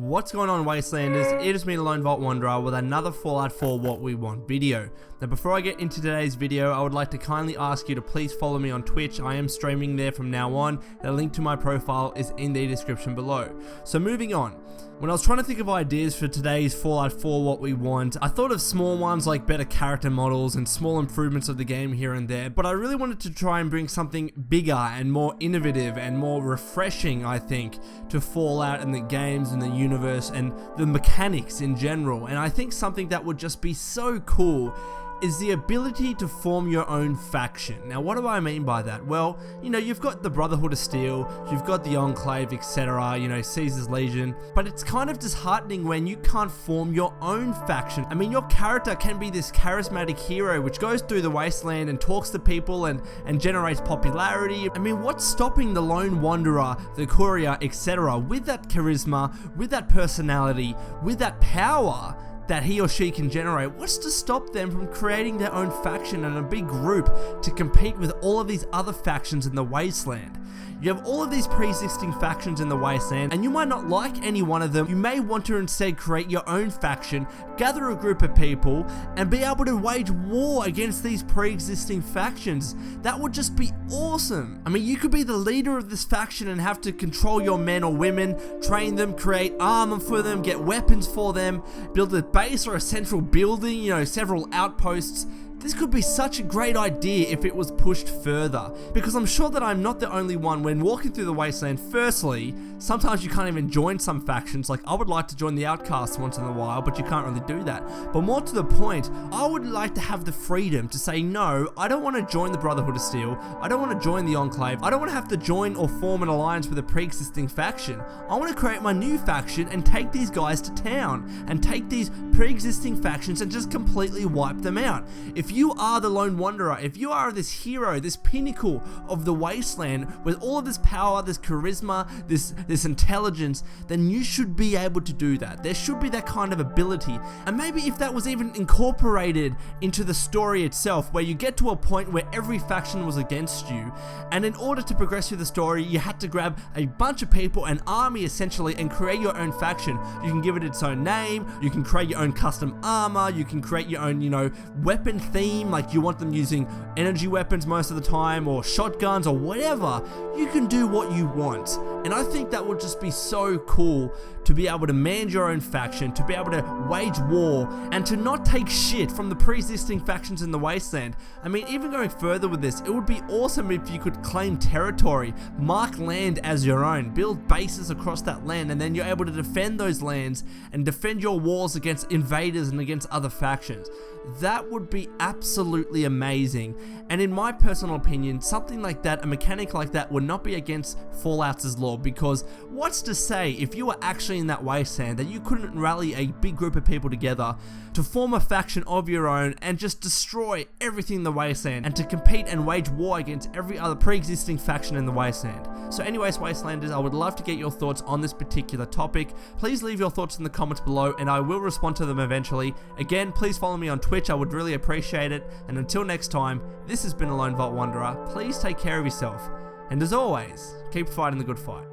What's going on, Wastelanders? It is me, Lone Vault Wanderer, with another Fallout 4 What We Want video. Now, before I get into today's video, I would like to kindly ask you to please follow me on Twitch. I am streaming there from now on. The link to my profile is in the description below. So moving on. When I was trying to think of ideas for today's Fallout 4 What We Want, I thought of small ones like better character models and small improvements of the game here and there, but I really wanted to try and bring something bigger and more innovative and more refreshing, I think, to Fallout and the games and the universe and the mechanics in general. And I think something that would just be so cool is the ability to form your own faction. Now, what do I mean by that? Well, you know, you've got the Brotherhood of Steel, you've got the Enclave, etc., you know, Caesar's Legion, but it's kind of disheartening when you can't form your own faction. I mean, your character can be this charismatic hero which goes through the wasteland and talks to people and generates popularity. I mean, what's stopping the Lone Wanderer, the Courier, etc., with that charisma, with that personality, with that power that he or she can generate? What's to stop them from creating their own faction and a big group to compete with all of these other factions in the wasteland? You have all of these pre-existing factions in the wasteland, and you might not like any one of them. You may want to instead create your own faction, gather a group of people, and be able to wage war against these pre-existing factions. That would just be awesome. I mean, you could be the leader of this faction and have to control your men or women, train them, create armor for them, get weapons for them, build a base or a central building, you know, several outposts. This could be such a great idea if it was pushed further, because I'm sure that I'm not the only one. When walking through the wasteland, firstly, sometimes you can't even join some factions. Like, I would like to join the Outcasts once in a while, but you can't really do that. But more to the point, I would like to have the freedom to say, no, I don't want to join the Brotherhood of Steel, I don't want to join the Enclave, I don't want to have to join or form an alliance with a pre-existing faction. I want to create my new faction and take these guys to town, and take these pre-existing factions and just completely wipe them out. If you are the Lone Wanderer, if you are this hero, this pinnacle of the wasteland with all of this power, this charisma, this intelligence, then you should be able to do that. There should be that kind of ability. And maybe if that was even incorporated into the story itself, where you get to a point where every faction was against you, and in order to progress through the story, you had to grab a bunch of people, an army essentially, and create your own faction. You can give it its own name, you can create your own custom armor, you can create your own, you know, weapon theme, like you want them using energy weapons most of the time, or shotguns, or whatever. You can do what you want. And I think that would just be so cool to be able to manage your own faction, to be able to wage war, and to not take shit from the pre-existing factions in the wasteland. I mean, even going further with this, it would be awesome if you could claim territory, mark land as your own, build bases across that land, and then you're able to defend those lands and defend your walls against invaders and against other factions. That would be absolutely amazing. And in my personal opinion, something like that, a mechanic like that, would not be against Fallout's law, because what's to say if you were actually in that wasteland that you couldn't rally a big group of people together to form a faction of your own and just destroy everything in the wasteland, and to compete and wage war against every other pre-existing faction in the wasteland? So anyways, Wastelanders, I would love to get your thoughts on this particular topic. Please leave your thoughts in the comments below, and I will respond to them eventually. Again, please follow me on Twitch, I would really appreciate it. And until next time, this has been a Lone Vault Wanderer. Please take care of yourself, and as always, keep fighting the good fight.